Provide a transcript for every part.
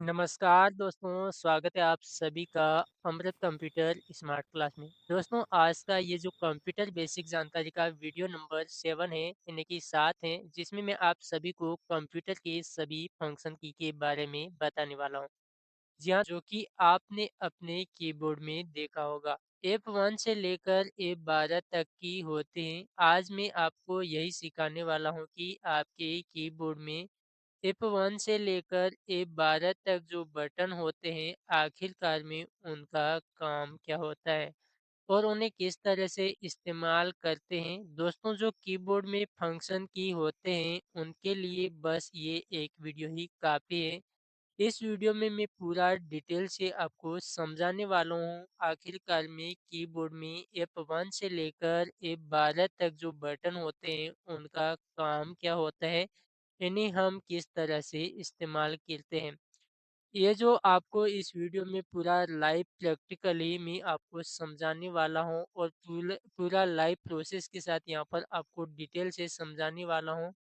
नमस्कार दोस्तों, स्वागत है आप सभी का अमृत कंप्यूटर स्मार्ट क्लास में। दोस्तों, आज का ये जो कंप्यूटर बेसिक जानकारी का वीडियो नंबर 7 है, यानी कि 7 है, जिसमें मैं आप सभी को कंप्यूटर के सभी फंक्शन की के बारे में बताने वाला हूँ। जी हाँ, जो कि आपने अपने कीबोर्ड में देखा होगा। F1 से लेकर F12 तक की होते हैं। आज मैं आपको यही सिखाने वाला हूँ कि आपके कीबोर्ड में F1 से लेकर F12 तक जो बटन होते हैं, आखिरकार में उनका काम क्या होता है और उन्हें किस तरह से इस्तेमाल करते हैं। दोस्तों, जो कीबोर्ड में फंक्शन की होते हैं, उनके लिए बस ये एक वीडियो ही काफ़ी है। इस वीडियो में मैं पूरा डिटेल से आपको समझाने वाला हूँ आखिरकार में कीबोर्ड में F1 से लेकर F12 तक जो बटन होते हैं उनका काम क्या होता है, इन्हें हम किस तरह से इस्तेमाल करते हैं। ये जो आपको इस वीडियो में पूरा लाइव प्रैक्टिकली मैं आपको समझाने वाला हूँ और पूरा लाइव प्रोसेस के साथ यहाँ पर आपको डिटेल से समझाने वाला हूँ।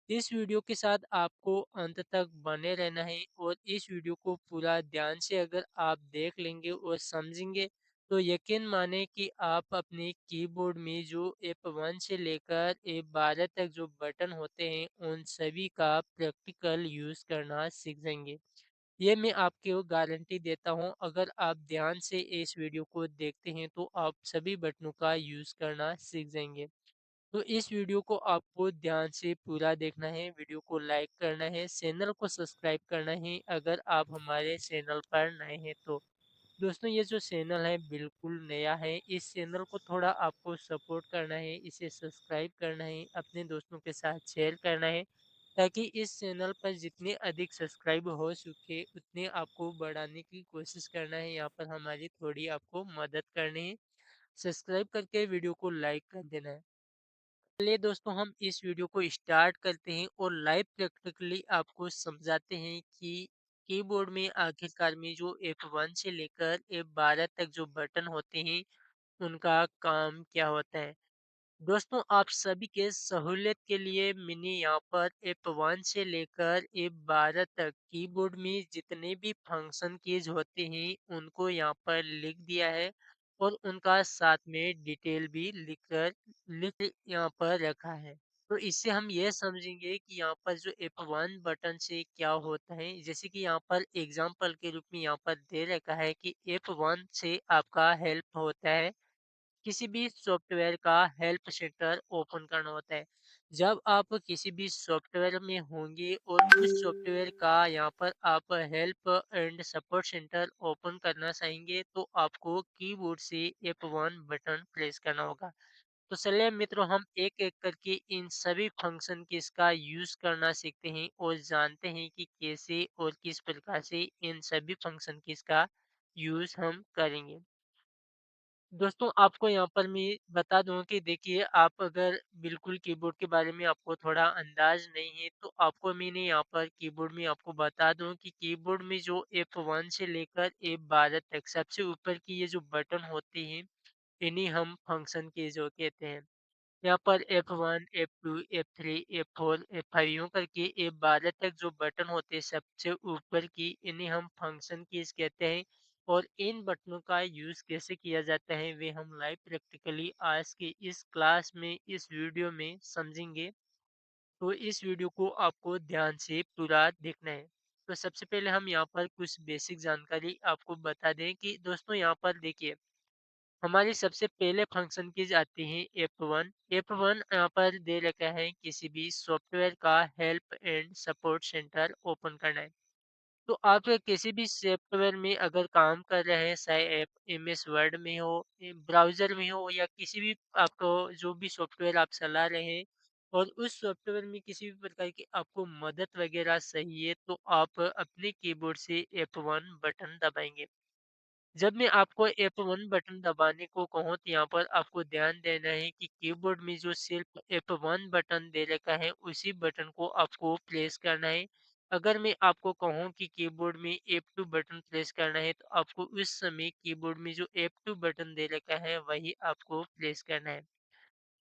इस वीडियो के साथ आपको अंत तक बने रहना है और इस वीडियो को पूरा ध्यान से अगर आप देख लेंगे और समझेंगे तो यकीन माने कि आप अपने कीबोर्ड में जो F1 से लेकर F12 तक जो बटन होते हैं उन सभी का प्रैक्टिकल यूज़ करना सीख जाएंगे। ये मैं आपको गारंटी देता हूँ, अगर आप ध्यान से इस वीडियो को देखते हैं तो आप सभी बटनों का यूज़ करना सीख जाएंगे। तो इस वीडियो को आपको ध्यान से पूरा देखना है, वीडियो को लाइक करना है, चैनल को सब्सक्राइब करना है अगर आप हमारे चैनल पर नए हैं तो। दोस्तों, ये जो चैनल है बिल्कुल नया है, इस चैनल को थोड़ा आपको सपोर्ट करना है, इसे सब्सक्राइब करना है, अपने दोस्तों के साथ शेयर करना है ताकि इस चैनल पर जितने अधिक सब्सक्राइब हो सके उतने आपको बढ़ाने की कोशिश करना है। यहाँ पर हमारी थोड़ी आपको मदद करनी है, सब्सक्राइब करके वीडियो को लाइक कर देना है। चलिए दोस्तों, हम इस वीडियो को स्टार्ट करते हैं और लाइव प्रैक्टिकली आपको समझाते हैं कि कीबोर्ड में आखिरकार में जो F1 से लेकर F12 तक जो बटन होते हैं उनका काम क्या होता है। दोस्तों, आप सभी के सहूलियत के लिए मैंने यहाँ पर F1 से लेकर F12 तक कीबोर्ड में जितने भी फंक्शन कीज होते हैं उनको यहाँ पर लिख दिया है और उनका साथ में डिटेल भी लिख यहाँ पर रखा है। तो इससे हम ये समझेंगे कि यहाँ पर जो F1 बटन से क्या होता है, जैसे कि यहाँ पर एग्जाम्पल के रूप में यहाँ पर दे रखा है कि F1 से आपका हेल्प होता है, किसी भी सॉफ्टवेयर का हेल्प सेंटर ओपन करना होता है। जब आप किसी भी सॉफ्टवेयर में होंगे और उस सॉफ्टवेयर का यहाँ पर आप help and support centre open करना चाहेंगे तो आपको कीबोर्ड से F1 बटन प्रेस करना होगा। तो चलिए मित्रों, हम एक एक करके इन सभी फंक्शन की इसका यूज करना सीखते हैं और जानते हैं कि कैसे और किस प्रकार से इन सभी फंक्शन की इसका यूज हम करेंगे। दोस्तों, आपको यहाँ पर मैं बता दूँ कि देखिए, आप अगर बिल्कुल कीबोर्ड के बारे में आपको थोड़ा अंदाज़ नहीं है, तो आपको मैंने यहाँ पर कीबोर्ड में आपको बता दूँ कि कीबोर्ड में जो F1 से लेकर F12 तक सबसे ऊपर की ये जो बटन होते हैं, इन्हें हम फंक्शन कीज़ जो कहते हैं। यहाँ पर F1, F2, F3, F4, F5 यूँ करके F12 तक जो बटन होते हैं सबसे ऊपर की, इन्हें हम फंक्शन कीज़ कहते हैं और इन बटनों का यूज़ कैसे किया जाता है वे हम लाइव प्रैक्टिकली आज की इस क्लास में इस वीडियो में समझेंगे। तो इस वीडियो को आपको ध्यान से पूरा देखना है। तो सबसे पहले हम यहाँ पर कुछ बेसिक जानकारी आपको बता दें कि दोस्तों, यहाँ पर देखिए, हमारी सबसे पहले फंक्शन की आती है F1। F1 यहाँ पर दे रखा है किसी भी सॉफ्टवेयर का help and support centre open करना है। तो आप किसी भी सॉफ्टवेयर में अगर काम कर रहे हैं, चाहे एप MS वर्ड में हो, ब्राउजर में हो या किसी भी आपको जो भी सॉफ्टवेयर आप चला रहे हैं और उस सॉफ्टवेयर में किसी भी प्रकार की आपको मदद वगैरह चाहिए तो आप अपने कीबोर्ड से F1 बटन दबाएंगे। जब मैं आपको F1 बटन दबाने को कहूँ तो यहाँ पर आपको ध्यान देना है कि कीबोर्ड में जो सिर्फ F1 बटन दे रखा है उसी बटन को आपको प्रेस करना है। अगर मैं आपको कहूँ कि कीबोर्ड में F2 बटन प्रेस करना है तो आपको उस समय कीबोर्ड में जो F2 बटन दे रखा है वही आपको प्रेस करना है।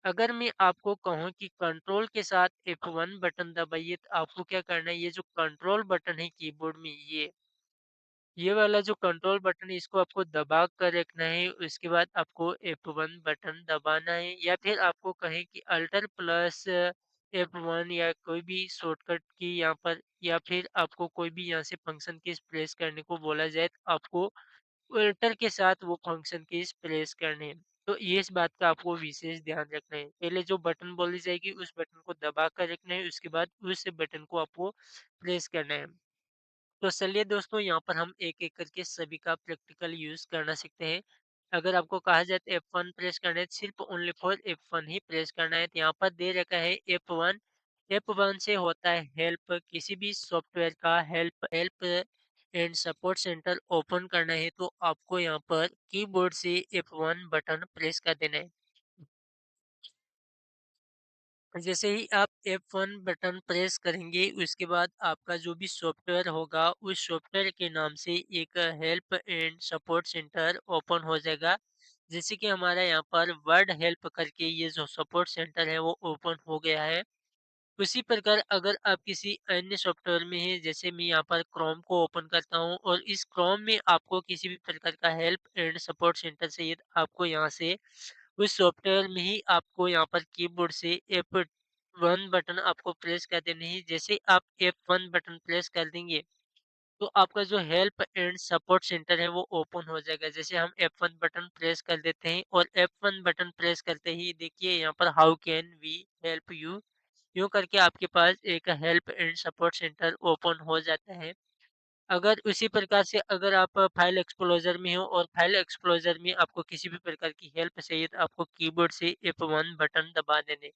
अगर मैं आपको कहूँ कि कंट्रोल के साथ F1 बटन दबाइए तो आपको क्या करना है, ये जो कंट्रोल बटन है कीबोर्ड में, ये ये वाला जो कंट्रोल बटन है इसको आपको दबा कर रखना है, उसके बाद आपको F1 बटन दबाना है या फिर आपको कहें कि अल्टर प्लस F1 या कोई भी शॉर्टकट की यहाँ पर, या फिर आपको कोई भी यहाँ से फंक्शन कीज़ प्रेस करने को बोला जाए तो आपको अल्टर के साथ वो फंक्शन कीज़ प्रेस करने हैं। तो ये इस बात का आपको विशेष ध्यान रखना है। पहले जो बटन बोली जाएगी उस बटन को दबा कर रखना है, उसके बाद उस बटन को आपको प्रेस करना है। तो चलिए दोस्तों, यहाँ पर हम एक-एक करके सभी का प्रैक्टिकल यूज़ करना सीखते हैं। अगर आपको कहा जाए तो F1 प्रेस करना है, सिर्फ़ only for F1 he press करना है। तो यहाँ पर दे रखा है F1। F1 से होता है हेल्प, किसी भी सॉफ्टवेयर का help help and support centre open करना है तो आपको यहाँ पर कीबोर्ड से F1 बटन प्रेस कर देना है। जैसे ही आप F1 बटन प्रेस करेंगे उसके बाद आपका जो भी सॉफ्टवेयर होगा उस सॉफ्टवेयर के नाम से एक help and support centre open हो जाएगा। जैसे कि हमारा यहाँ पर वर्ड हेल्प करके ये जो सपोर्ट सेंटर है वो ओपन हो गया है। उसी प्रकार अगर आप किसी अन्य सॉफ्टवेयर में हैं, जैसे मैं यहाँ पर क्रोम को ओपन करता हूँ और इस क्रोम में आपको किसी भी प्रकार का हेल्प एंड सपोर्ट सेंटर चाहिए तो आपको यहाँ से उस सॉफ्टवेयर में ही आपको यहाँ पर कीबोर्ड से F1 बटन आपको प्रेस कर देनी है। जैसे आप F1 बटन प्रेस कर देंगे तो आपका जो हेल्प एंड सपोर्ट सेंटर है वो ओपन हो जाएगा। जैसे हम F1 बटन प्रेस कर देते हैं और F1 बटन प्रेस करते ही देखिए यहाँ पर how can we help you, यूँ करके आपके पास एक help and support centre open हो जाता है। अगर उसी प्रकार से अगर आप फाइल एक्सप्लोजर में हो और फाइल एक्सप्लोजर में आपको किसी भी प्रकार की हेल्प चाहिए तो आपको कीबोर्ड से F1 बटन दबा देने।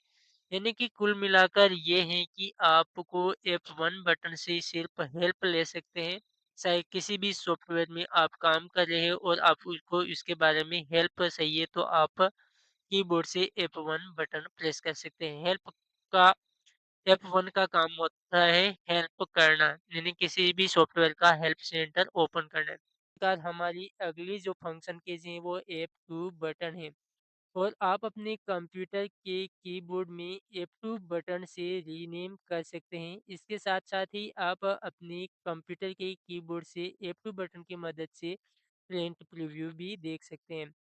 यानी कि कुल मिलाकर ये है कि आपको F1 बटन से सिर्फ हेल्प ले सकते हैं। चाहे किसी भी सॉफ्टवेयर में आप काम कर रहे हो और आप उसको इसके बारे में हेल्प चाहिए तो आप कीबोर्ड से F1 बटन प्रेस कर सकते हैं। हेल्प का F1 का काम होता है हेल्प करना, यानी किसी भी सॉफ्टवेयर का हेल्प सेंटर ओपन करना। प्रकार हमारी अगली जो फंक्शन कीज़ हैं वो F2 बटन है और आप अपने कंप्यूटर के कीबोर्ड में F2 बटन से रीनेम कर सकते हैं। इसके साथ-साथ ही आप अपने कंप्यूटर के कीबोर्ड से F2 बटन की मदद से प्रिंट प्रीव्यू भी देख सकते हैं।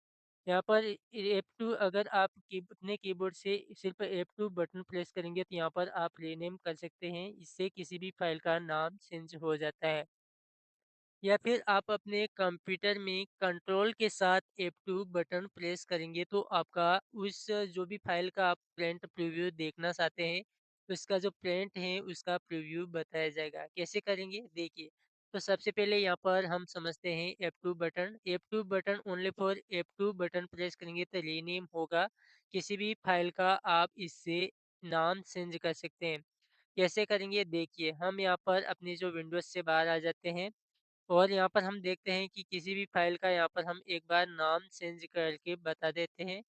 यहाँ पर F2 अगर आप अपने कीबोर्ड से सिर्फ F2 बटन प्रेस करेंगे तो यहाँ पर आप रीनेम कर सकते हैं। इससे किसी भी फाइल का नाम चेंज हो जाता है। या फिर आप अपने कंप्यूटर में कंट्रोल के साथ F2 बटन प्रेस करेंगे तो आपका उस जो भी फाइल का आप प्रिंट प्रीव्यू देखना चाहते हैं, उसका जो प्रिंट है उसका प्रीव्यू बताया जाएगा। कैसे करेंगे देखिए। तो सबसे पहले यहाँ पर हम समझते हैं F2 button. F2 button only for F2 button press करेंगे तो रीनेम होगा। किसी भी फाइल का आप इससे नाम चेंज कर सकते हैं। कैसे करेंगे देखिए, हम यहाँ पर अपनी जो विंडोज़ से बाहर आ जाते हैं और यहाँ पर हम देखते हैं कि किसी भी फाइल का यहाँ पर हम एक बार नाम चेंज करके बता देते हैं।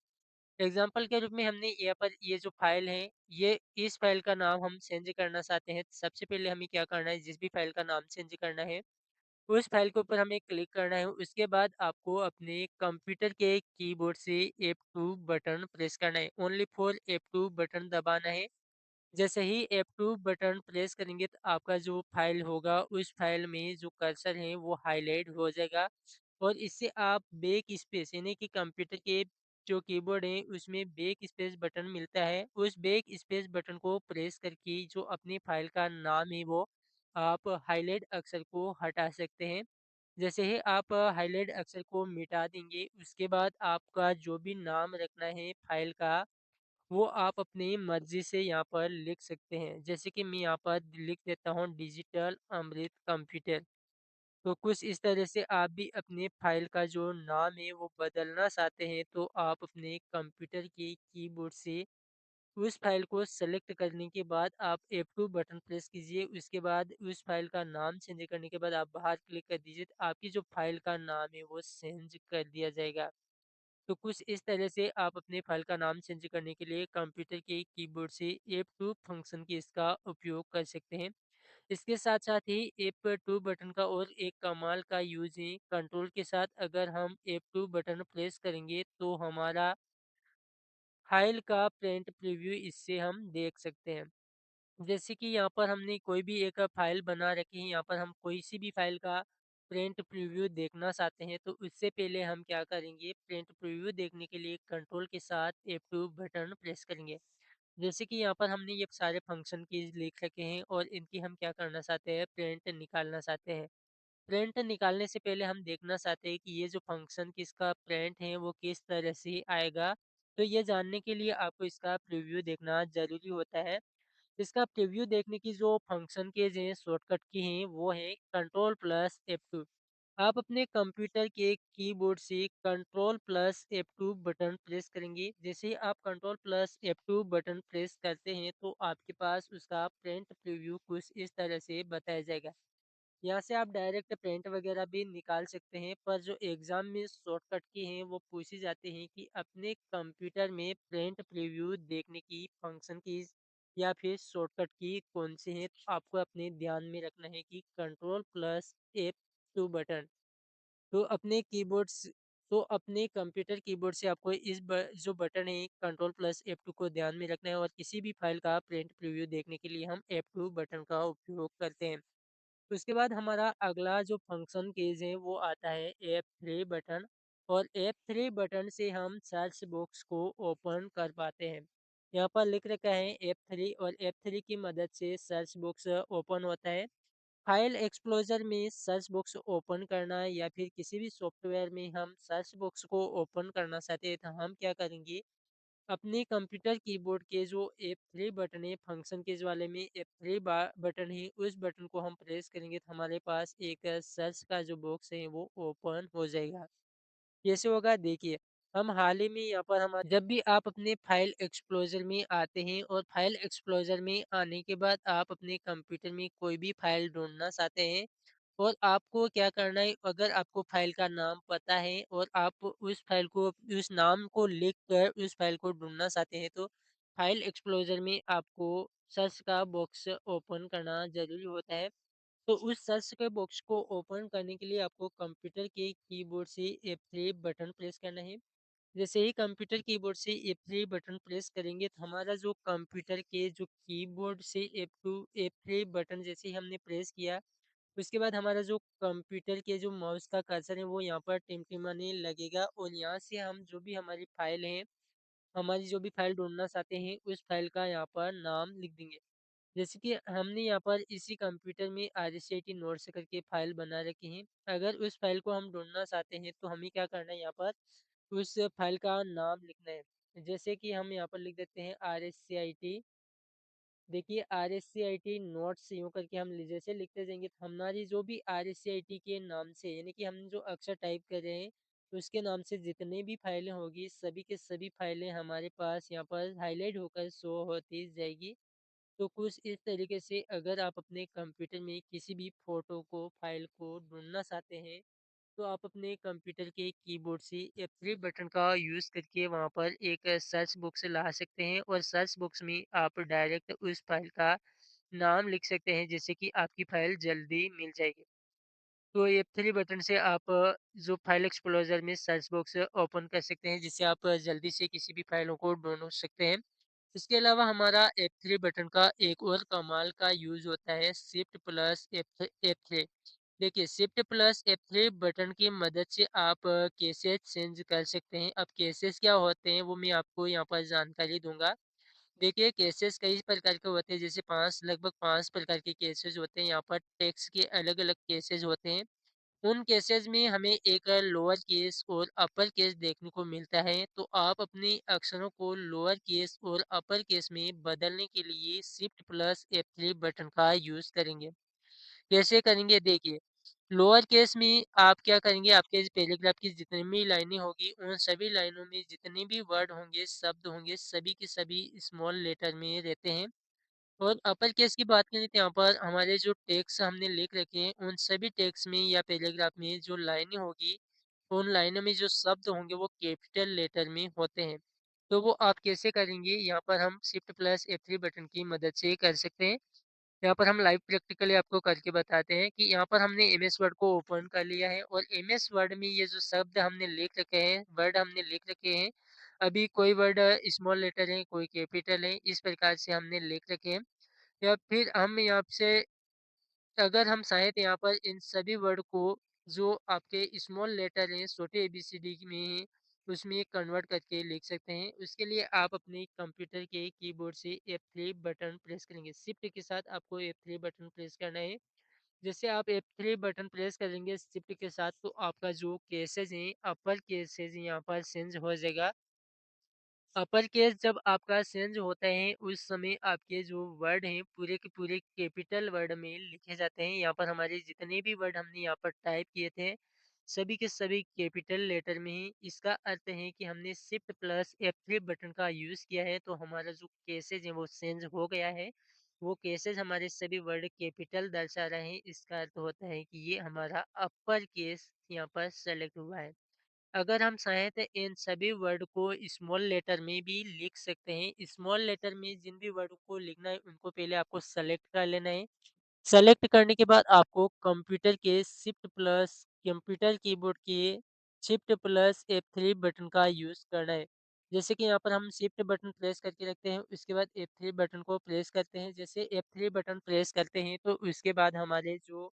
एग्जाम्पल के रूप में हमने यहाँ पर ये जो फाइल है, ये इस फाइल का नाम हम चेंज करना चाहते हैं। सबसे पहले हमें क्या करना है, जिस भी फाइल का नाम चेंज करना है उस फाइल के ऊपर हमें क्लिक करना है। उसके बाद आपको अपने कंप्यूटर के कीबोर्ड से F2 बटन प्रेस करना है। ओनली फॉर F2 बटन दबाना है। जैसे ही F2 बटन प्रेस करेंगे तो आपका जो फाइल होगा उस फाइल में जो कर्सर है वो हाईलाइट हो जाएगा और इससे आप बैक स्पेस, यानी कि कंप्यूटर के जो कीबोर्ड है उसमें बैक स्पेस बटन मिलता है, उस बैक स्पेस बटन को प्रेस करके जो अपनी फाइल का नाम है वो आप हाईलाइट अक्षर को हटा सकते हैं। जैसे ही आप हाईलाइट अक्षर को मिटा देंगे उसके बाद आपका जो भी नाम रखना है फाइल का वो आप अपनी मर्ज़ी से यहाँ पर लिख सकते हैं। जैसे कि मैं यहाँ पर लिख देता हूँ डिजिटल अमृत कंप्यूटर। तो कुछ इस तरह से आप भी अपने फ़ाइल का जो नाम है वो बदलना चाहते हैं तो आप अपने कंप्यूटर के कीबोर्ड से उस फ़ाइल को सेलेक्ट करने के बाद आप F2 बटन प्रेस कीजिए। उसके बाद उस फ़ाइल का नाम चेंज करने के बाद आप बाहर क्लिक कर दीजिए तो आपकी जो फ़ाइल का नाम है वो चेंज कर दिया जाएगा। तो कुछ इस तरह से आप अपने फाइल का नाम चेंज करने के लिए कंप्यूटर के कीबोर्ड से F2 फंक्शन की इसका उपयोग कर सकते हैं। इसके साथ साथ ही F2 बटन का और एक कमाल का यूज है, कंट्रोल के साथ अगर हम F2 बटन प्रेस करेंगे तो हमारा फाइल का प्रिंट प्रीव्यू इससे हम देख सकते हैं। जैसे कि यहाँ पर हमने कोई भी एक फाइल बना रखी है, यहाँ पर हम कोई सी भी फाइल का प्रिंट प्रीव्यू देखना चाहते हैं तो उससे पहले हम क्या करेंगे, प्रिंट प्रीव्यू देखने के लिए कंट्रोल के साथ F2 बटन प्रेस करेंगे। जैसे कि यहाँ पर हमने ये सारे फंक्शन कीज़ लिख रखे हैं और इनकी हम क्या करना चाहते हैं, प्रिंट निकालना चाहते हैं। प्रिंट निकालने से पहले हम देखना चाहते हैं कि ये जो फंक्शन की इसका प्रिंट है वो किस तरह से आएगा। तो ये जानने के लिए आपको इसका प्रीव्यू देखना ज़रूरी होता है। इसका प्रीव्यू देखने की जो फंक्शन कीज़ हैं, शॉर्टकट की हैं, वो है कंट्रोल प्लस F2। आप अपने कंप्यूटर के कीबोर्ड से control plus F2 button press करेंगे। जैसे ही आप control plus F2 button press करते हैं तो आपके पास उसका प्रिंट प्रीव्यू कुछ इस तरह से बताया जाएगा। यहाँ से आप डायरेक्ट प्रिंट वगैरह भी निकाल सकते हैं, पर जो एग्ज़ाम में शॉर्टकट की हैं वो पूछी जाती हैं कि अपने कंप्यूटर में प्रिंट प्रीव्यू देखने की फंक्शन कीज़ या फिर शॉर्टकट की कौन सी है। तो आपको अपने ध्यान में रखना है कि कंट्रोल प्लस F2 बटन। तो अपने कीबोर्ड स तो अपने कंप्यूटर कीबोर्ड से आपको जो बटन है कंट्रोल प्लस F2 को ध्यान में रखना है और किसी भी फाइल का प्रिंट प्रीव्यू देखने के लिए हम F2 बटन का उपयोग करते हैं। उसके बाद हमारा अगला जो फंक्शन कीज़ है वो आता है F3 बटन, और F3 बटन से हम सर्च बॉक्स को ओपन कर पाते हैं। यहाँ पर लिख रखा है F3, और F3 की मदद से सर्च बॉक्स ओपन होता है। फाइल एक्सप्लोजर में सर्च बॉक्स ओपन करना या फिर किसी भी सॉफ्टवेयर में हम सर्च बॉक्स को ओपन करना चाहते हैं तो हम क्या करेंगे, अपने कंप्यूटर कीबोर्ड के जो F3 बटन है, फंक्शन कीज वाले में F3 बटन है, उस बटन को हम प्रेस करेंगे तो हमारे पास एक सर्च का जो बॉक्स है वो ओपन हो जाएगा। कैसे होगा देखिए, हम हाल ही में यहाँ पर हम जब भी आप अपने फाइल एक्सप्लोजर में आते हैं और फाइल एक्सप्लोजर में आने के बाद आप अपने कंप्यूटर में कोई भी फाइल ढूंढना चाहते हैं, और आपको क्या करना है, अगर आपको फाइल का नाम पता है और आप उस फाइल को, उस नाम को लिख कर उस फाइल को ढूंढना चाहते हैं, तो फाइल एक्सप्लोजर में आपको सर्च का बॉक्स ओपन करना जरूरी होता है। तो उस सर्च के बॉक्स को ओपन करने के लिए आपको कंप्यूटर के कीबोर्ड से F3 बटन प्रेस करना है। जैसे ही कंप्यूटर कीबोर्ड से F3 बटन प्रेस करेंगे तो हमारा जो कंप्यूटर के जो कीबोर्ड से F3 बटन जैसे ही हमने प्रेस किया, उसके बाद हमारा जो कंप्यूटर के जो माउस का कर्सर है वो यहाँ पर टिमटिमाने लगेगा, और यहाँ से हम जो भी हमारी फाइल है, हमारी जो भी फाइल ढूंढना चाहते हैं उस फाइल का यहाँ पर नाम लिख देंगे। जैसे कि हमने यहाँ पर इसी कंप्यूटर में RCIT नोट्स करके फाइल बना रखी है। अगर उस फाइल को हम ढूंढना चाहते हैं तो हमें क्या करना है, यहाँ पर उस फाइल का नाम लिखना है। जैसे कि हम यहाँ पर लिख देते हैं RSCIT। देखिए RSCIT नोट्स यूँ करके हम जैसे लिखते जाएंगे तो हमारी जो भी RSCIT के नाम से, यानी कि हम जो अक्षर टाइप कर रहे हैं तो उसके नाम से जितनी भी फाइलें होगी, सभी के सभी फाइलें हमारे पास यहाँ पर हाईलाइट होकर शो होती जाएगी। तो कुछ इस तरीके से अगर आप अपने कंप्यूटर में किसी भी फ़ोटो को, फाइल को ढूँढना चाहते हैं, तो आप अपने कंप्यूटर के कीबोर्ड से F3 बटन का यूज़ करके वहाँ पर एक सर्च बॉक्स ला सकते हैं, और सर्च बॉक्स में आप डायरेक्ट उस फाइल का नाम लिख सकते हैं, जिससे कि आपकी फाइल जल्दी मिल जाएगी। तो F3 बटन से आप जो फाइल एक्सप्लोरर में सर्च बॉक्स ओपन कर सकते हैं, जिससे आप जल्दी से किसी भी फाइलों को ढूँढ सकते हैं। इसके अलावा हमारा F3 बटन का एक और कमाल का यूज़ होता है शिफ्ट प्लस F3। देखिए शिफ्ट प्लस F3 बटन की मदद से आप केसेस चेंज कर सकते हैं। अब केसेस क्या होते हैं वो मैं आपको यहाँ पर जानकारी दूँगा। देखिए केसेस कई प्रकार के होते हैं, जैसे 5 लगभग 5 प्रकार के केसेस होते हैं। यहाँ पर टेक्स्ट के अलग-अलग केसेस होते हैं। उन केसेस में हमें एक लोअर केस और अपर केस देखने को मिलता है। तो आप अपने अक्षरों को लोअर केस और अपर केस में बदलने के लिए शिफ्ट प्लस F3 बटन का यूज़ करेंगे। कैसे करेंगे देखिए, लोअर केस में आप क्या करेंगे, आपके पैराग्राफ की जितनी भी लाइनें होगी उन सभी लाइनों में जितने भी वर्ड होंगे, शब्द होंगे, सभी के सभी स्मॉल लेटर में रहते हैं। और अपर केस की बात करें तो यहाँ पर हमारे जो टेक्स्ट हमने लिख रखे हैं उन सभी टेक्स्ट में या पैराग्राफ में जो लाइनें होगी, उन लाइनों में जो शब्द होंगे वो कैपिटल लेटर में होते हैं। तो वो आप कैसे करेंगे, यहाँ पर हम शिफ्ट प्लस F3 बटन की मदद से कर सकते हैं। यहाँ पर हम लाइव प्रैक्टिकली आपको करके बताते हैं कि यहाँ पर हमने MS वर्ड को ओपन कर लिया है, और MS वर्ड में ये जो शब्द हमने लिख रखे हैं, वर्ड हमने लिख रखे हैं, अभी कोई वर्ड स्मॉल लेटर है, कोई कैपिटल है, इस प्रकार से हमने लिख रखे हैं। या फिर हम यहाँ से अगर हम चाहें तो यहाँ पर इन सभी वर्ड को जो आपके स्मॉल लेटर हैं, छोटे एबीसीडी में हैं, उसमें कन्वर्ट करके लिख सकते हैं। उसके लिए आप अपने कंप्यूटर के कीबोर्ड से F3 बटन प्रेस करेंगे। शिफ्ट के साथ आपको F3 बटन प्रेस करना है। जैसे आप F3 बटन प्रेस करेंगे शिफ्ट के साथ, तो आपका जो केसेज़ हैं, अपर केसेज़ यहाँ पर चेंज हो जाएगा। अपर केस जब आपका चेंज होता है, उस समय आपके जो वर्ड हैं पूरे के पूरे कैपिटल वर्ड में लिखे जाते हैं। यहाँ पर हमारे जितने भी वर्ड हमने यहाँ पर टाइप किए थे, सभी के सभी कैपिटल लेटर में ही। इसका अर्थ है कि हमने शिफ्ट प्लस F3 बटन का यूज़ किया है, तो हमारा जो केसेज है वो चेंज हो गया है। वो केसेज हमारे सभी वर्ड कैपिटल दर्शा रहे हैं। इसका अर्थ होता है कि ये हमारा अपर केस यहाँ पर सेलेक्ट हुआ है। अगर हम चाहें तो इन सभी वर्ड को स्मॉल लेटर में भी लिख सकते हैं। स्मॉल लेटर में जिन भी वर्ड को लिखना है उनको पहले आपको सेलेक्ट कर लेना है। सेलेक्ट करने के बाद आपको कंप्यूटर कीबोर्ड के शिफ्ट प्लस F3 बटन का यूज़ करना है। जैसे कि यहाँ पर हम शिफ्ट बटन प्रेस करके रखते हैं, उसके बाद F3 बटन को प्रेस करते हैं। जैसे F3 बटन प्रेस करते हैं तो उसके बाद हमारे जो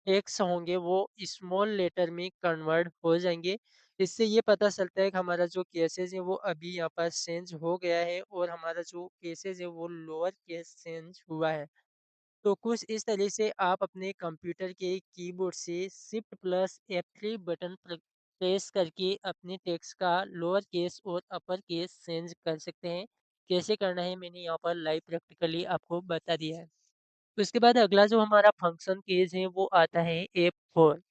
टेक्स्ट होंगे वो स्मॉल लेटर में कन्वर्ट हो जाएँगे। इससे ये पता चलता है कि हमारा जो केसेज़ है वो अभी यहाँ पर चेंज हो गया है और हमारा जो केसेज़ है वो लोअर केस चेंज हुआ है। तो कुछ इस तरह से आप अपने कंप्यूटर के कीबोर्ड से shift plus F3 button press करके अपने टेक्स्ट का लोअर केस और अपर केस चेंज कर सकते हैं। कैसे करना है मैंने यहाँ पर लाइव प्रैक्टिकली आपको बता दिया है। उसके बाद अगला जो हमारा फंक्शन कीज़ है वो आता है F4।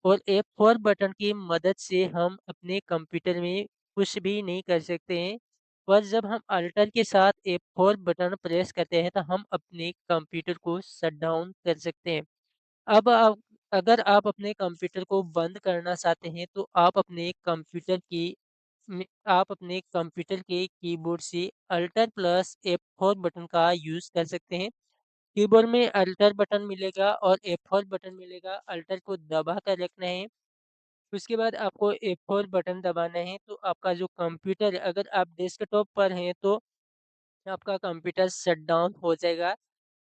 और F4 बटन की मदद से हम अपने कंप्यूटर में कुछ भी नहीं कर सकते हैं। पर जब हम अल्टर के साथ F4 बटन प्रेस करते हैं तो हम अपने कंप्यूटर को शट डाउन कर सकते हैं। अब आप अगर आप अपने कंप्यूटर को बंद करना चाहते हैं तो आप अपने कंप्यूटर के कीबोर्ड से अल्टर प्लस F4 बटन का यूज़ कर सकते हैं। कीबोर्ड में अल्टर बटन मिलेगा और F4 बटन मिलेगा। अल्टर को दबा कर रखना है। उसके बाद आपको F4 बटन दबाना है, तो आपका जो कंप्यूटर है, अगर आप डेस्कटॉप पर हैं तो आपका कंप्यूटर शट डाउन हो जाएगा।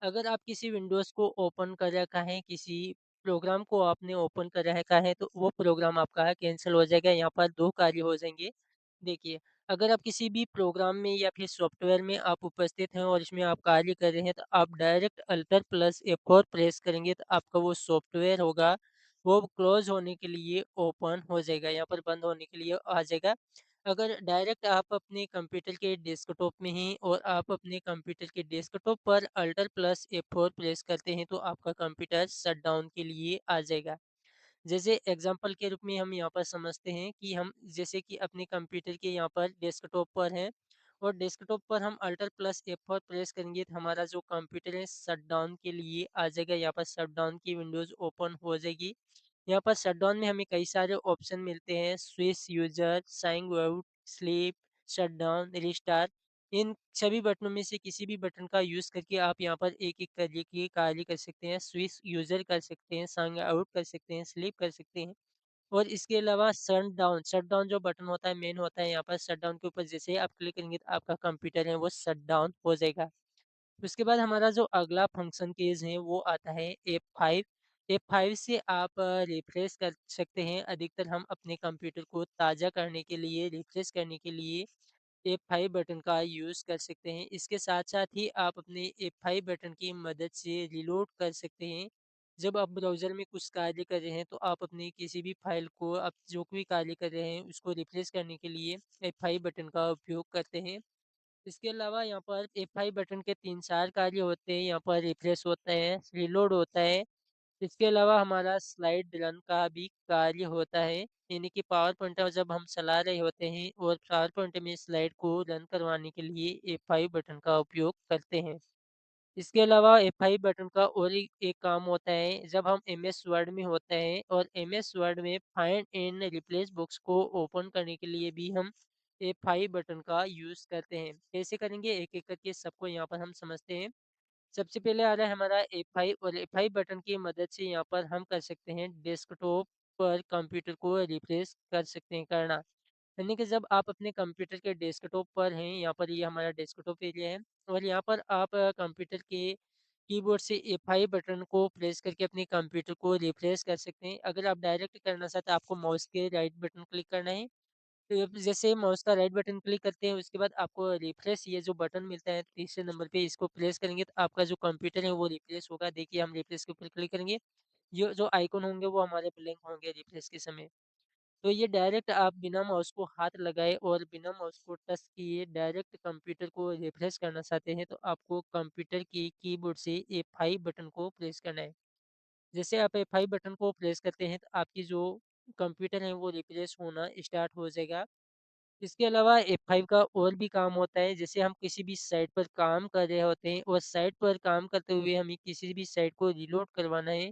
अगर आप किसी विंडोज़ को ओपन कर रखा है, किसी प्रोग्राम को आपने ओपन कर रखा है, तो वो प्रोग्राम आपका कैंसल हो जाएगा। यहाँ पर 2 कार्य हो जाएँगे। देखिए, अगर आप किसी भी प्रोग्राम में या फिर सॉफ्टवेयर में आप उपस्थित हैं और इसमें आप कार्य कर रहे हैं, तो आप direct alter plus F4 press करेंगे, तो आपका वो सॉफ्टवेयर होगा, वो क्लोज़ होने के लिए ओपन हो जाएगा, यहाँ पर बंद होने के लिए आ जाएगा। अगर डायरेक्ट आप अपने कंप्यूटर के डेस्कटॉप में हैं और आप अपने कंप्यूटर के डेस्कटॉप पर अल्टर प्लस F4 प्रेस करते हैं तो आपका कंप्यूटर शट डाउन के लिए आ जाएगा। जैसे एग्जांपल के रूप में हम यहाँ पर समझते हैं कि हम जैसे कि अपने कंप्यूटर के यहाँ पर डेस्कटॉप पर हैं और डेस्कटॉप पर हम अल्टर प्लस F4 प्रेस करेंगे तो हमारा जो कंप्यूटर है शट डाउन के लिए आ जाएगा। यहाँ पर शट डाउन की विंडोज़ ओपन हो जाएगी। यहाँ पर शटडाउन में हमें कई सारे ऑप्शन मिलते हैं, switch user, sign out, sleep, shutdown, restart. इन सभी बटनों में से किसी भी बटन का यूज़ करके आप यहाँ पर एक-एक करके कार्य कर सकते हैं। स्विच यूजर कर सकते हैं, साइन आउट कर सकते हैं, स्लीप कर सकते हैं और इसके अलावा शटडाउन जो बटन होता है मेन होता है। यहाँ पर शटडाउन के ऊपर जैसे ही आप क्लिक करेंगे तो आपका कंप्यूटर है वो शटडाउन हो जाएगा। उसके बाद हमारा जो अगला फंक्शन कीज़ है वो आता है F5। F5 से आप रिफ्रेश कर सकते हैं। अधिकतर हम अपने कंप्यूटर को ताज़ा करने के लिए, रिफ्रेश करने के लिए F5 बटन का यूज़ कर सकते हैं। इसके साथ-साथ ही आप अपने F5 बटन की मदद से रीलोड कर सकते हैं। जब आप ब्राउज़र में कुछ कार्य कर रहे हैं तो आप अपनी किसी भी फ़ाइल को आप जो भी कार्य कर रहे हैं उसको रिफ्रेश करने के लिए F5 बटन का उपयोग करते हैं। इसके अलावा यहाँ पर F5 बटन के 3-4 कार्य होते हैं। यहाँ पर रिफ्रेश होता है, रीलोड होता है। इसके अलावा हमारा स्लाइड रन का भी कार्य होता है। यानी कि पावर पॉइंट जब हम चला रहे होते हैं और पावर पॉइंट में स्लाइड को रन करवाने के लिए F5 बटन का उपयोग करते हैं। इसके अलावा F5 बटन का और एक काम होता है जब हम MS वर्ड में होते हैं और MS वर्ड में फाइंड एंड रिप्लेस बॉक्स को ओपन करने के लिए भी हम F5 बटन का यूज़ करते हैं। कैसे करेंगे एक-एक करके सबको यहाँ पर हम समझते हैं। सबसे पहले आ रहा है हमारा F5 और F5 बटन की मदद से यहाँ पर हम कर सकते हैं डेस्कटॉप पर कंप्यूटर को रिफ्रेश कर सकते हैं करना। यानी कि जब आप अपने कंप्यूटर के डेस्कटॉप पर हैं, यहाँ पर ये हमारा डेस्कटॉप एरिया है और यहाँ पर आप कंप्यूटर के कीबोर्ड से F5 बटन को प्रेस करके अपने कंप्यूटर को रिफ्रेश कर सकते हैं। अगर आप डायरेक्ट करना चाहते हैं, आपको माउस के राइट बटन क्लिक करना है। तो अब जैसे माउस का राइट बटन क्लिक करते हैं, उसके बाद आपको रिफ्रेश ये जो बटन मिलता है तीसरे नंबर पे, इसको प्रेस करेंगे तो आपका जो कंप्यूटर है वो रिफ्रेश होगा। देखिए हम रिफ्रेश के ऊपर क्लिक करेंगे, ये जो आइकन होंगे वो हमारे ब्लैंक होंगे रिफ्रेश के समय। तो ये डायरेक्ट आप बिना माउस को हाथ लगाए और बिना माउस को टच किए डायरेक्ट कंप्यूटर को रिफ्रेश करना चाहते हैं, तो आपको कंप्यूटर की कीबोर्ड से F5 बटन को प्रेस करना है। जैसे आप F5 बटन को प्रेस करते हैं, तो आपकी जो कंप्यूटर है वो रिफ्रेश होना स्टार्ट हो जाएगा। इसके अलावा F5 का और भी काम होता है, जैसे हम किसी भी साइट पर काम कर रहे होते हैं और साइट पर काम करते हुए हमें किसी भी साइट को रीलोड करवाना है,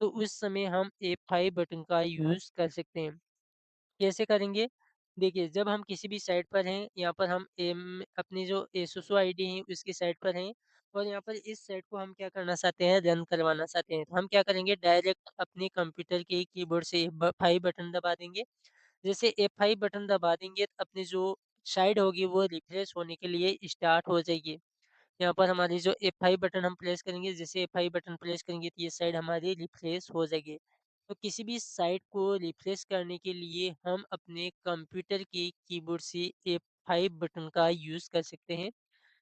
तो उस समय हम F5 बटन का यूज़ कर सकते हैं। कैसे करेंगे? देखिए, जब हम किसी भी साइट पर हैं, यहाँ पर हम अपनी जो एसोसो आईडी है उसकी साइट पर हैं और यहाँ पर इस साइट को हम क्या करना चाहते हैं, रन करवाना चाहते हैं। तो हम क्या करेंगे, डायरेक्ट अपने कंप्यूटर के कीबोर्ड से F5 बटन दबा देंगे। जैसे F5 बटन दबा देंगे तो अपनी जो साइट होगी वो रिफ्रेश होने के लिए स्टार्ट हो जाएगी। यहाँ पर हमारी जो F5 बटन हम प्रेस करेंगे, जैसे F5 बटन प्रेस करेंगे तो ये साइट हमारी रिफ्रेश हो जाएगी। तो किसी भी साइट को रिफ्रेश करने के लिए हम अपने कंप्यूटर के कीबोर्ड से F5 बटन का यूज़ कर सकते हैं।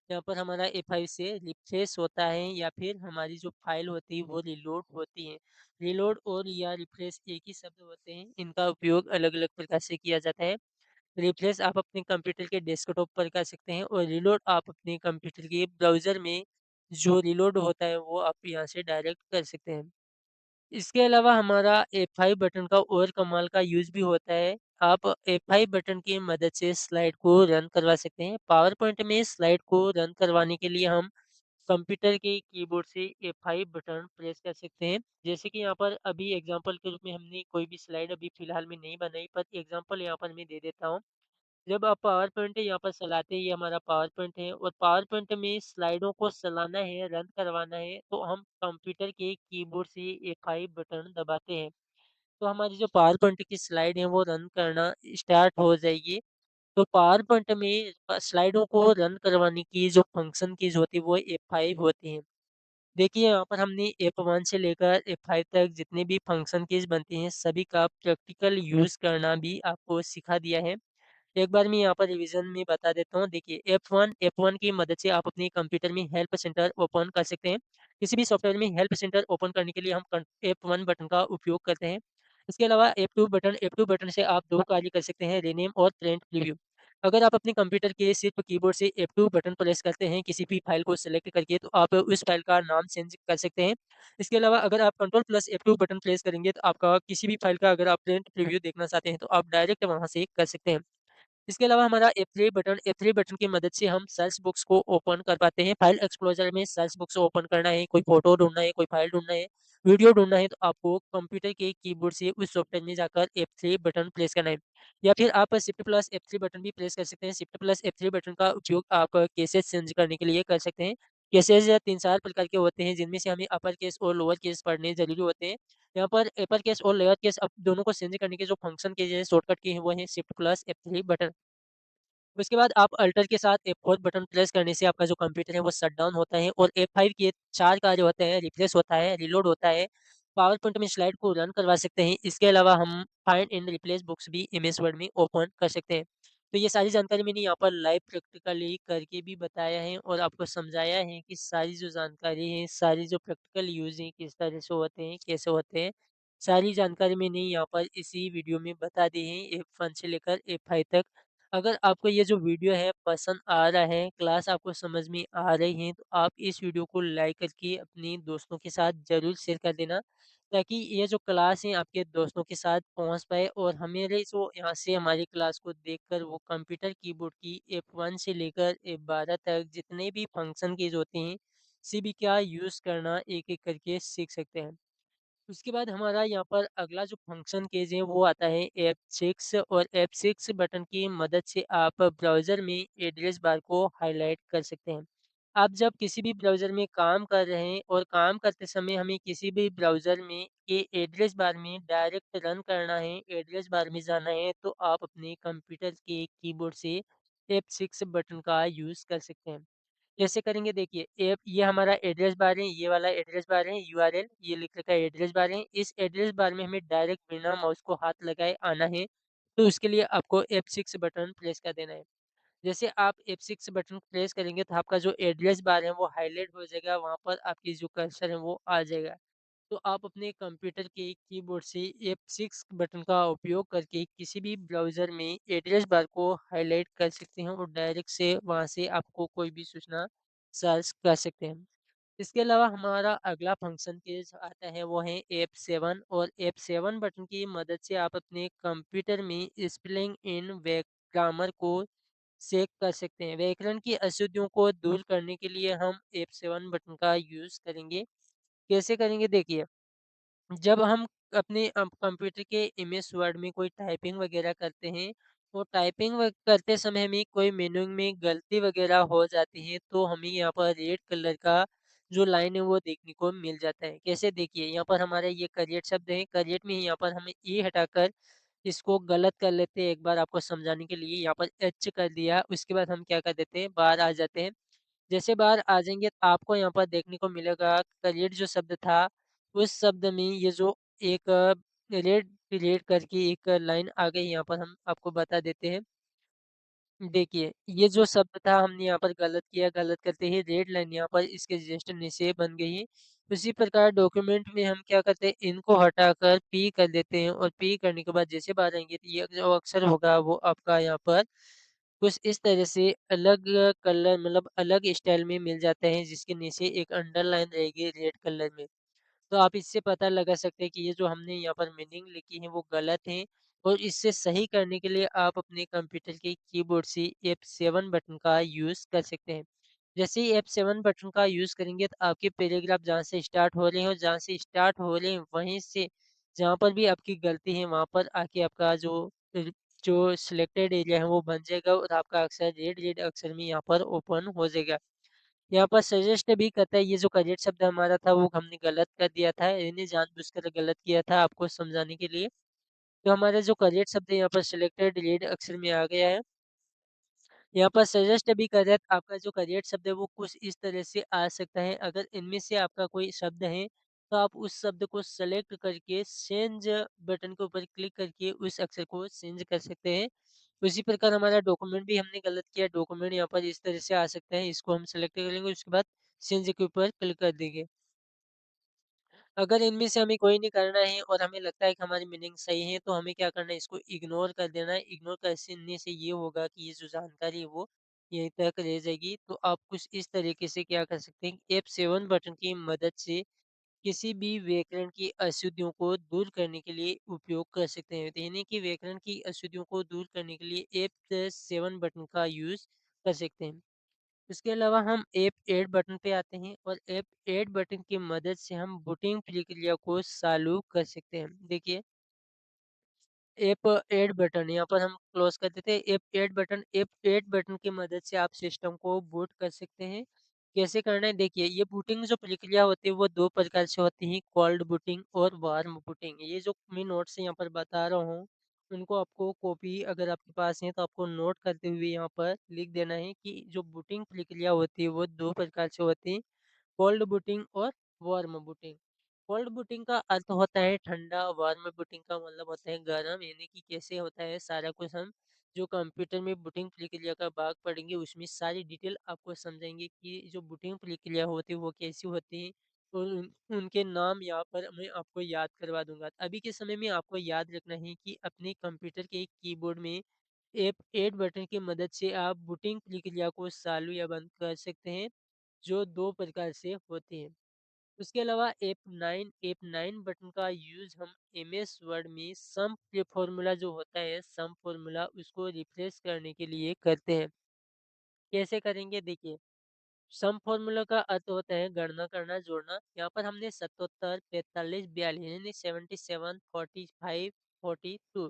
यहाँ पर हमारा F5 से रिफ्रेश होता है या फिर हमारी जो फाइल होती है वो रीलोड होती है। रीलोड और या रिफ्रेश एक ही शब्द होते हैं, इनका उपयोग अलग-अलग प्रकार से किया जाता है। रिफ्रेश आप अपने कंप्यूटर के डेस्कटॉप पर कर सकते हैं और रीलोड आप अपने कंप्यूटर के ब्राउज़र में जो रीलोड होता है वो आप यहाँ से डायरेक्ट कर सकते हैं। इसके अलावा हमारा F5 बटन का और कमाल का यूज़ भी होता है। आप F5 बटन की मदद से स्लाइड को रन करवा सकते हैं। पावर पॉइंट में स्लाइड को रन करवाने के लिए हम कंप्यूटर के कीबोर्ड से F5 बटन प्रेस कर सकते हैं। जैसे कि यहाँ पर अभी एग्ज़ाम्पल के रूप में हमने कोई भी स्लाइड अभी फ़िलहाल में नहीं बनाई, पर एग्ज़ाम्पल यहाँ पर मैं दे देता हूँ। जब आप पावर पॉइंट यहाँ पर चलाते हैं, ये हमारा पावर पॉइंट है और पावर पॉइंट में स्लाइडों को चलाना है, रन करवाना है, तो हम कंप्यूटर के कीबोर्ड से F5 बटन दबाते हैं। तो हमारी जो पावर पॉइंट की स्लाइड है वो रन करना स्टार्ट हो जाएगी। तो पावर पॉइंट में स्लाइडों को रन करवाने की जो फंक्शन कीज़ होती है वो F5 होती हैं। देखिए यहाँ पर हमने F1 से लेकर F5 तक जितने भी फंक्शन कीज़ बनती हैं, सभी का प्रैक्टिकल यूज़ करना भी आपको सिखा दिया है। एक बार मैं यहाँ पर रिवीजन में बता देता हूँ। देखिए F1 की मदद से आप अपने कंप्यूटर में हेल्प सेंटर ओपन कर सकते हैं। किसी भी सॉफ्टवेयर में हेल्प सेंटर ओपन करने के लिए हम F1 बटन का उपयोग करते हैं। इसके अलावा F2 बटन से आप दो कार्य कर सकते हैं, रीनेम और प्रिंट प्रीव्यू। अगर आप अपने कंप्यूटर के सिर्फ कीबोर्ड से F2 बटन प्रेस करते हैं किसी भी फाइल को सेलेक्ट करके, तो आप उस फाइल का नाम चेंज कर सकते हैं। इसके अलावा अगर आप control plus F2 button press करेंगे तो आपका किसी भी फाइल का अगर आप प्रिंट प्रीव्यू देखना चाहते हैं तो आप डायरेक्ट वहाँ से कर सकते हैं। इसके अलावा हमारा F3 बटन की मदद से हम सर्च बॉक्स को ओपन कर पाते हैं। फाइल एक्सप्लोरर में सर्च बॉक्स ओपन करना है, कोई फ़ोटो ढूँढना है, कोई फाइल ढूँढना है, वीडियो ढूँढना है, तो आपको कंप्यूटर के कीबोर्ड से उस सॉफ्टवेयर में जाकर F3 बटन प्रेस करना है। या फिर आप शिफ्ट प्लस F3 बटन भी प्रेस कर सकते हैं। शिफ्ट प्लस F3 बटन का उपयोग आप केसेस चेंज करने के लिए कर सकते हैं। केसेस 3-4 प्रकार के होते हैं, जिनमें से हमें अपर केस और लोअर केस पढ़ने ज़रूरी होते हैं। यहाँ पर अपर केस और लोअर केस अब दोनों को चेंज करने के जो फंक्शन के हैं, शॉर्टकट की हैं, वो हैं शिफ्ट प्लस F3 बटन। उसके बाद आप अल्टर के साथ F4 बटन प्रेस करने से आपका जो कंप्यूटर है वो शट डाउन होता है और F5 के 4 कार्य होते हैं, रिफ्रेश होता है, रीलोड होता है, पावर पॉइंट में स्लाइड को रन करवा सकते हैं। इसके अलावा हम फाइंड एंड रिप्लेस बुक्स भी एमएस वर्ड में ओपन कर सकते हैं। तो ये सारी जानकारी मैंने यहाँ पर लाइव प्रैक्टिकली करके भी बताया है और आपको समझाया है कि सारी जो जानकारी है, सारी जो प्रैक्टिकल यूज़ है किस तरह से होते हैं, कैसे होते हैं, सारी जानकारी मैंने यहाँ पर इसी वीडियो में बता दी है, F1 से लेकर F5 तक। अगर आपको ये जो वीडियो है पसंद आ रहा है, क्लास आपको समझ में आ रही है, तो आप इस वीडियो को लाइक करके अपने दोस्तों के साथ ज़रूर शेयर कर देना, ताकि ये जो क्लास है आपके दोस्तों के साथ पहुँच पाए और हमारे जो यहाँ से हमारी क्लास को देखकर वो कंप्यूटर कीबोर्ड की F1 से लेकर F12 तक जितने भी फंक्शन कीज़ होते हैं, सभी का यूज़ करना एक-एक करके सीख सकते हैं। उसके बाद हमारा यहाँ पर अगला जो फंक्शन केज है वो आता है F6 और F6 बटन की मदद से आप ब्राउज़र में एड्रेस बार को हाईलाइट कर सकते हैं। आप जब किसी भी ब्राउज़र में काम कर रहे हैं और काम करते समय हमें किसी भी ब्राउज़र में के एड्रेस बार में डायरेक्ट रन करना है, एड्रेस बार में जाना है, तो आप अपने कंप्यूटर के कीबोर्ड से F6 बटन का यूज़ कर सकते हैं। कैसे करेंगे देखिए, ऐप ये हमारा एड्रेस बार है, ये वाला एड्रेस बार है, यूआरएल ये लिख रखा है एड्रेस बार है। इस एड्रेस बार में हमें डायरेक्ट बिना माउस को हाथ लगाए आना है, तो उसके लिए आपको F6 बटन प्रेस कर देना है। जैसे आप F6 बटन प्रेस करेंगे तो आपका जो एड्रेस बार है वो हाइलाइट हो जाएगा, वहाँ पर आपकी जो कर्सर है वो आ जाएगा। तो आप अपने कंप्यूटर के कीबोर्ड से F6 बटन का उपयोग करके किसी भी ब्राउज़र में एड्रेस बार को हाइलाइट कर सकते हैं और डायरेक्ट से वहाँ से आपको कोई भी सूचना सर्च कर सकते हैं। इसके अलावा हमारा अगला फंक्शन पेज आता है वो है F7 और F7 बटन की मदद से आप अपने कंप्यूटर में स्पेलिंग इन वे ग्रामर को चेक कर सकते हैं। व्याकरण की अशुद्धियों को दूर करने के लिए हम F7 बटन का यूज़ करेंगे। कैसे करेंगे देखिए, जब हम अपने कंप्यूटर के एमएस वर्ड में कोई टाइपिंग वगैरह करते हैं, तो टाइपिंग करते समय हमें कोई मीनिंग में गलती वगैरह हो जाती है, तो हमें यहाँ पर रेड कलर का जो लाइन है वो देखने को मिल जाता है। कैसे देखिए, यहाँ पर हमारा ये करिएट शब्द है, करिएट में यहाँ पर हमें ए हटाकर इसको गलत कर लेते हैं। एक बार आपको समझाने के लिए यहाँ पर एच कर दिया, उसके बाद हम क्या कर देते हैं, बाहर आ जाते हैं। जैसे बाहर आ जाएँगे तो आपको यहाँ पर देखने को मिलेगा करियर जो शब्द था, उस शब्द में ये जो एक रेड रेड करके एक लाइन आ गई, यहाँ पर हम आपको बता देते हैं। देखिए, ये जो शब्द था हमने यहाँ पर गलत किया, गलत करते ही रेड लाइन यहाँ पर इसके जस्ट नीचे बन गई है। उसी प्रकार डॉक्यूमेंट में हम क्या करते हैं, इनको हटाकर पी कर देते हैं और पी करने के बाद जैसे बाहर आएँगे तो ये जो अक्षर होगा वो आपका यहाँ पर कुछ इस तरह से अलग कलर मतलब अलग स्टाइल में मिल जाता है, जिसके नीचे एक अंडरलाइन रहेगी रेड कलर में। तो आप इससे पता लगा सकते हैं कि ये जो हमने यहाँ पर मीनिंग लिखी है वो गलत है, और इससे सही करने के लिए आप अपने कंप्यूटर के कीबोर्ड से F7 बटन का यूज़ कर सकते हैं। जैसे ही F7 बटन का यूज़ करेंगे तो आपके पैराग्राफ जहाँ से स्टार्ट हो रहे हैं और जहाँ से स्टार्ट हो रहे हैं वहीं से जहाँ पर भी आपकी गलती है वहाँ पर आके आपका जो सिलेक्टेड एरिया है वो बन जाएगा और आपका अक्षर रेड रेड अक्षर में यहाँ पर ओपन हो जाएगा। यहाँ पर सजेस्ट भी करता है, ये जो करेक्ट शब्द हमारा था वो हमने गलत कर दिया था, इन्हें जानबूझकर गलत किया था आपको समझाने के लिए। तो हमारा जो करेक्ट शब्द है यहाँ पर सिलेक्टेड रेड अक्षर में आ गया है। यहाँ पर सजेस्ट भी कर रहा है, आपका जो करेक्ट शब्द है वो कुछ इस तरह से आ सकता है। अगर इनमें से आपका कोई शब्द है तो आप उस शब्द को सेलेक्ट करके चेंज बटन के ऊपर क्लिक करके उस अक्षर को चेंज कर सकते हैं। उसी प्रकार हमारा डॉक्यूमेंट भी हमने गलत किया, डॉक्यूमेंट यहाँ पर इस तरह से आ सकता है, इसको हम सेलेक्ट कर लेंगे, उसके बाद चेंज के ऊपर क्लिक कर देंगे। अगर इनमें से हमें कोई नहीं करना है और हमें लगता है कि हमारी मीनिंग सही है, तो हमें क्या करना है, इसको इग्नोर कर देना है। इग्नोर करने से ये होगा कि ये जो जानकारी है वो यहीं तक रह जाएगी। तो आप कुछ इस तरीके से क्या कर सकते हैं, F7 बटन की मदद से किसी भी व्याकरण की अशुद्धियों को दूर करने के लिए उपयोग कर सकते हैं। यानी कि व्याकरण की अशुद्धियों को दूर करने के लिए F7 बटन का यूज़ कर सकते हैं। इसके अलावा हम F8 बटन पे आते हैं और F8 बटन की मदद से हम बूटिंग प्रक्रिया को चालू कर सकते हैं। देखिए, F8 बटन यहाँ पर हम क्लोज कर देते हैं। F8 बटन की मदद से आप सिस्टम को बूट कर सकते हैं। कैसे करना है देखिए, ये बूटिंग जो प्रक्रिया होती है वो 2 प्रकार से होती है, कोल्ड बूटिंग और वार्म बूटिंग। ये जो मैं नोट्स यहाँ पर बता रहा हूँ, उनको आपको कॉपी अगर आपके पास है तो आपको नोट करते हुए यहाँ पर लिख देना है कि जो बूटिंग प्रक्रिया होती है वो 2 प्रकार से होती है, कोल्ड बूटिंग और वार्म बूटिंग। कोल्ड बूटिंग का अर्थ होता है ठंडा, वार्म बूटिंग का मतलब होता है गर्म। यानी कि कैसे होता है सारा कुछ हम जो कंप्यूटर में बूटिंग प्रक्रिया का भाग पढ़ेंगे उसमें सारी डिटेल आपको समझाएंगे कि जो बूटिंग प्रक्रिया होती है वो कैसी होती है, और उनके नाम यहाँ पर मैं आपको याद करवा दूंगा। अभी के समय में आपको याद रखना है कि अपने कंप्यूटर के कीबोर्ड में F8 बटन की मदद से आप बूटिंग प्रक्रिया को चालू या बंद कर सकते हैं, जो 2 प्रकार से होती है। उसके अलावा F9 बटन का यूज़ हम एमएस वर्ड में सम के फॉर्मूला जो होता है, सम फॉर्मूला उसको रिफ्रेश करने के लिए करते हैं। कैसे करेंगे देखिए, सम फॉर्मूला का अर्थ होता है गणना करना, जोड़ना। यहाँ पर हमने 77, 45, 42 यानी 77, 45, 42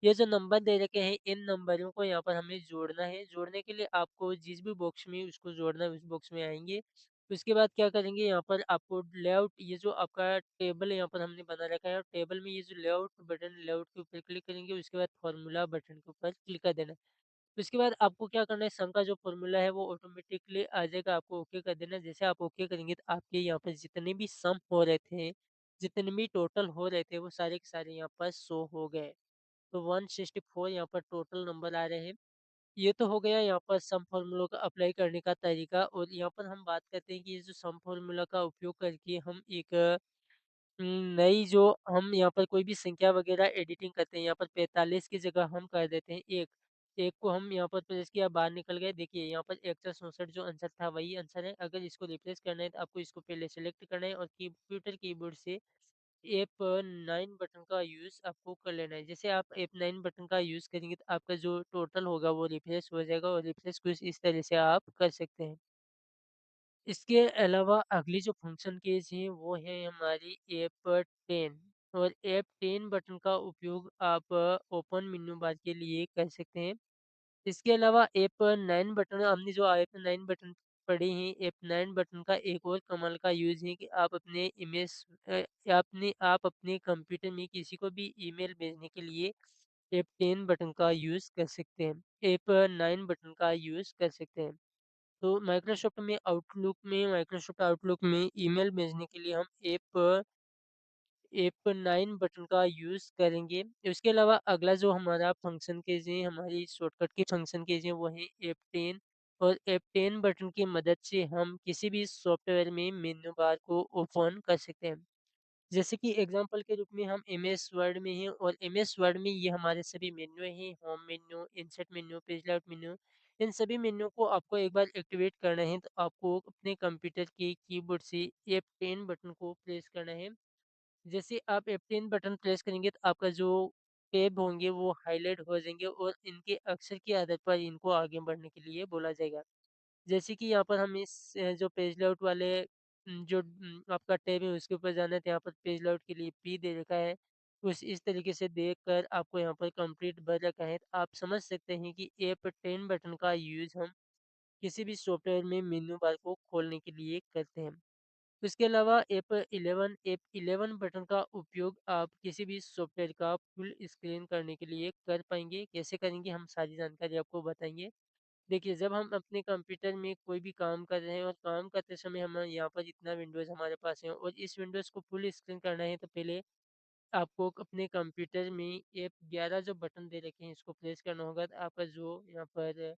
ये जो नंबर दे रखे हैं, इन नंबरों को यहाँ पर हमें जोड़ना है। जोड़ने के लिए आपको जिस भी बॉक्स में उसको जोड़ना है उस बॉक्स में आएंगे। उसके बाद क्या करेंगे, यहाँ पर आपको लेआउट, ये जो आपका टेबल है यहाँ पर हमने बना रखा है, और टेबल में ये जो लेआउट बटन, लेआउट के ऊपर क्लिक करेंगे, उसके बाद फॉर्मूला बटन के ऊपर क्लिक कर देना है। उसके बाद आपको क्या करना है, सम का जो फ़ॉर्मूला है वो ऑटोमेटिकली आ जाएगा, आपको ओके कर देना है। जैसे आप ओके करेंगे तो आपके यहाँ पर जितने भी सम हो रहे थे, जितने भी टोटल हो रहे थे वो सारे के सारे यहाँ पर शो हो गए। तो 164 यहाँ पर टोटल नंबर आ रहे हैं। ये तो हो गया यहाँ पर सम फ़ॉर्मूलों का अप्लाई करने का तरीका, और यहाँ पर हम बात करते हैं कि ये जो सम फ़ॉर्मूला का उपयोग करके हम एक नई जो हम यहाँ पर कोई भी संख्या वगैरह एडिटिंग करते हैं, यहाँ पर 45 की जगह हम कर देते हैं 1। 1 को हम यहाँ पर प्रेस किया, बाहर निकल गए। देखिए यहाँ पर 164 जो आंसर था वही आंसर है। अगर इसको रिप्लेस करना है तो आपको इसको पहले सेलेक्ट करना है और कंप्यूटर कीबोर्ड से F9 बटन का यूज़ आपको कर लेना है। जैसे आप F9 बटन का यूज़ करेंगे तो आपका जो टोटल होगा वो रिफ्रेश हो जाएगा, और रिफ्रेश कुछ इस तरह से आप कर सकते हैं। इसके अलावा अगली जो फंक्शन कीज़ है वो है हमारी F10, और F10 बटन का उपयोग आप ओपन मेन्यू बार के लिए कर सकते हैं। इसके अलावा F9 बटन, हमने जो F9 बटन पढ़े हैं, F9 बटन का एक और कमाल का यूज़ है कि आप अपने आप अपने कंप्यूटर में किसी को भी ईमेल भेजने के लिए F10 बटन का यूज़ कर सकते हैं, F9 बटन का यूज़ कर सकते हैं। तो माइक्रोसॉफ्ट आउटलुक में ईमेल भेजने के लिए हम F9 बटन का यूज़ करेंगे। उसके अलावा अगला जो हमारा फंक्शन कीज़ है, हमारी शॉर्टकट की फंक्शन कीज़ है वो है F10, और F10 बटन की मदद से हम किसी भी सॉफ्टवेयर में मेन्यू बार को ओपन कर सकते हैं। जैसे कि एग्जांपल के रूप में हम एमएस वर्ड में हैं, और एमएस वर्ड में ये हमारे सभी मेन्यू हैं, home menu, insert menu, page layout menu. इन सभी मेन्यू को आपको एक बार एक्टिवेट करना है तो आपको अपने कंप्यूटर के कीबोर्ड से F10 बटन को प्रेस करना है। जैसे आप F10 बटन प्रेस करेंगे तो आपका जो टैब होंगे वो हाईलाइट हो जाएंगे, और इनके अक्षर के आधार पर इनको आगे बढ़ने के लिए बोला जाएगा। जैसे कि यहाँ पर हम इस जो पेज लेआउट वाले आपका टैब है उसके ऊपर जाना है, तो यहाँ पर पेज लेआउट के लिए पी दे रखा है। कुछ इस तरीके से देखकर आपको यहाँ पर कंप्लीट भर रखा है। तो आप समझ सकते हैं कि F10 बटन का यूज़ हम किसी भी सॉफ्टवेयर में मेन्यू बार को खोलने के लिए करते हैं। उसके अलावा F11 बटन का उपयोग आप किसी भी सॉफ्टवेयर का फुल स्क्रीन करने के लिए कर पाएँगे। कैसे करेंगे, हम सारी जानकारी आपको बताएँगे। देखिए, जब हम अपने कंप्यूटर में कोई भी काम कर रहे हैं और काम करते समय हम यहाँ पर जितना विंडोज़ हमारे पास है और इस विंडोज़ को फुल स्क्रीन करना है, तो पहले आपको अपने कंप्यूटर में F11 जो बटन दे रखे हैं इसको प्रेस करना होगा। तो आपका जो यहाँ पर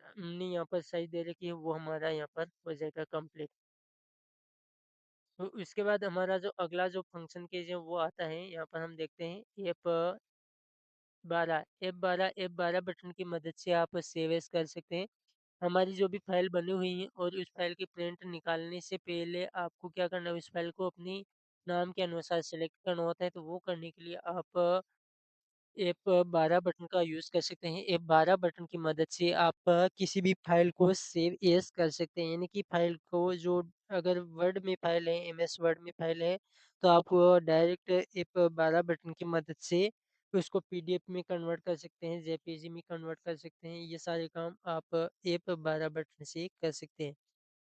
हमने यहाँ पर साइज़ दे रखी है वो हमारा यहाँ पर हो जाएगा कंप्लीट। तो इसके बाद हमारा जो अगला जो फंक्शन कीज़ है वो आता है, यहाँ पर हम देखते हैं F12 बटन की मदद से आप सेव एज़ कर सकते हैं। हमारी जो भी फाइल बनी हुई है, और उस फाइल की प्रिंट निकालने से पहले आपको क्या करना है, उस फाइल को अपनी नाम के अनुसार सेलेक्ट करना होता है। तो वो करने के लिए आप F12 बटन का यूज़ कर सकते हैं। F12 बटन की मदद से आप किसी भी फाइल को सेव एज़ कर सकते हैं। यानी कि फाइल को जो, अगर वर्ड में फाइल है, एमएस वर्ड में फाइल है, तो आप डायरेक्ट F12 बटन की मदद से उसको पीडीएफ में कन्वर्ट कर सकते हैं, जेपीजी में कन्वर्ट कर सकते हैं। ये सारे काम आप F12 बटन से कर सकते हैं।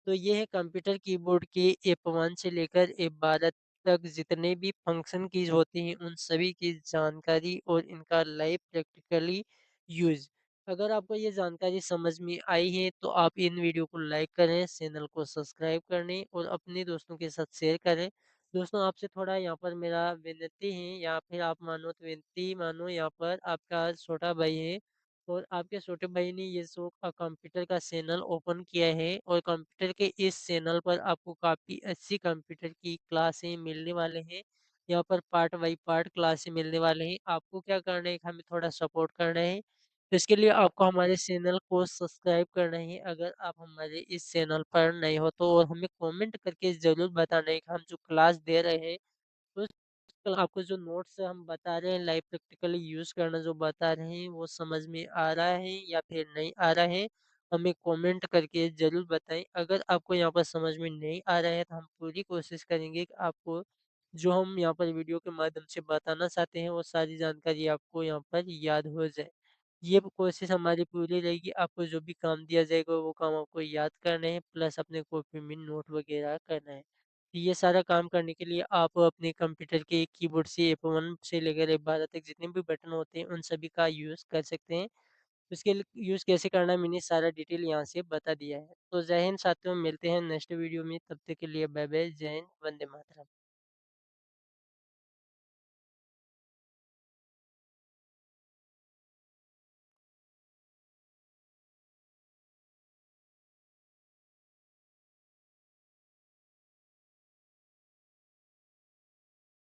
तो ये है कंप्यूटर कीबोर्ड के F1 से लेकर F12 तक जितने भी फंक्शन कीज़ होती हैं, उन सभी की जानकारी और इनका लाइव प्रैक्टिकली यूज़। अगर आपको ये जानकारी समझ में आई है तो आप इन वीडियो को लाइक करें, चैनल को सब्सक्राइब करें और अपने दोस्तों के साथ शेयर करें। दोस्तों, आपसे थोड़ा यहाँ पर मेरा विनती है, या फिर आप मानो तो विनती मानो, यहाँ पर आपका छोटा भाई है और आपके छोटे भाई ने ये जो कंप्यूटर का चैनल ओपन किया है, और कंप्यूटर के इस चैनल पर आपको काफ़ी अच्छी कंप्यूटर की क्लासें मिलने वाले हैं। यहाँ पर पार्ट बाई पार्ट क्लासें मिलने वाले हैं। आपको क्या करना है, हमें थोड़ा सपोर्ट करना है। तो इसके लिए आपको हमारे चैनल को सब्सक्राइब करना है अगर आप हमारे इस चैनल पर नए हो तो, और हमें कमेंट करके ज़रूर बताना है कि हम जो क्लास दे रहे हैं, तो कल आपको जो नोट्स हम बता रहे हैं, लाइव प्रैक्टिकली यूज़ करना जो बता रहे हैं, वो समझ में आ रहा है या फिर नहीं आ रहा है, हमें कमेंट करके ज़रूर बताएँ। अगर आपको यहाँ पर समझ में नहीं आ रहा है, तो हम पूरी कोशिश करेंगे कि आपको जो हम यहाँ पर वीडियो के माध्यम से बताना चाहते हैं, वो सारी जानकारी आपको यहाँ पर याद हो जाए। ये कोशिश हमारी पूरी रहेगी, आपको जो भी काम दिया जाएगा, वो काम आपको याद करना है, प्लस अपने कॉपी में नोट वगैरह करना है। ये सारा काम करने के लिए आप अपने कंप्यूटर के कीबोर्ड से F1 से लेकर F12 तक जितने भी बटन होते हैं, उन सभी का यूज़ कर सकते हैं। उसके लिए यूज़ कैसे करना है मैंने सारा डिटेल यहाँ से बता दिया है। तो जय हिंद साथियों, मिलते हैं नेक्स्ट वीडियो में, तब तक के लिए बाय बाय, जय हिंद, वंदे मातरम।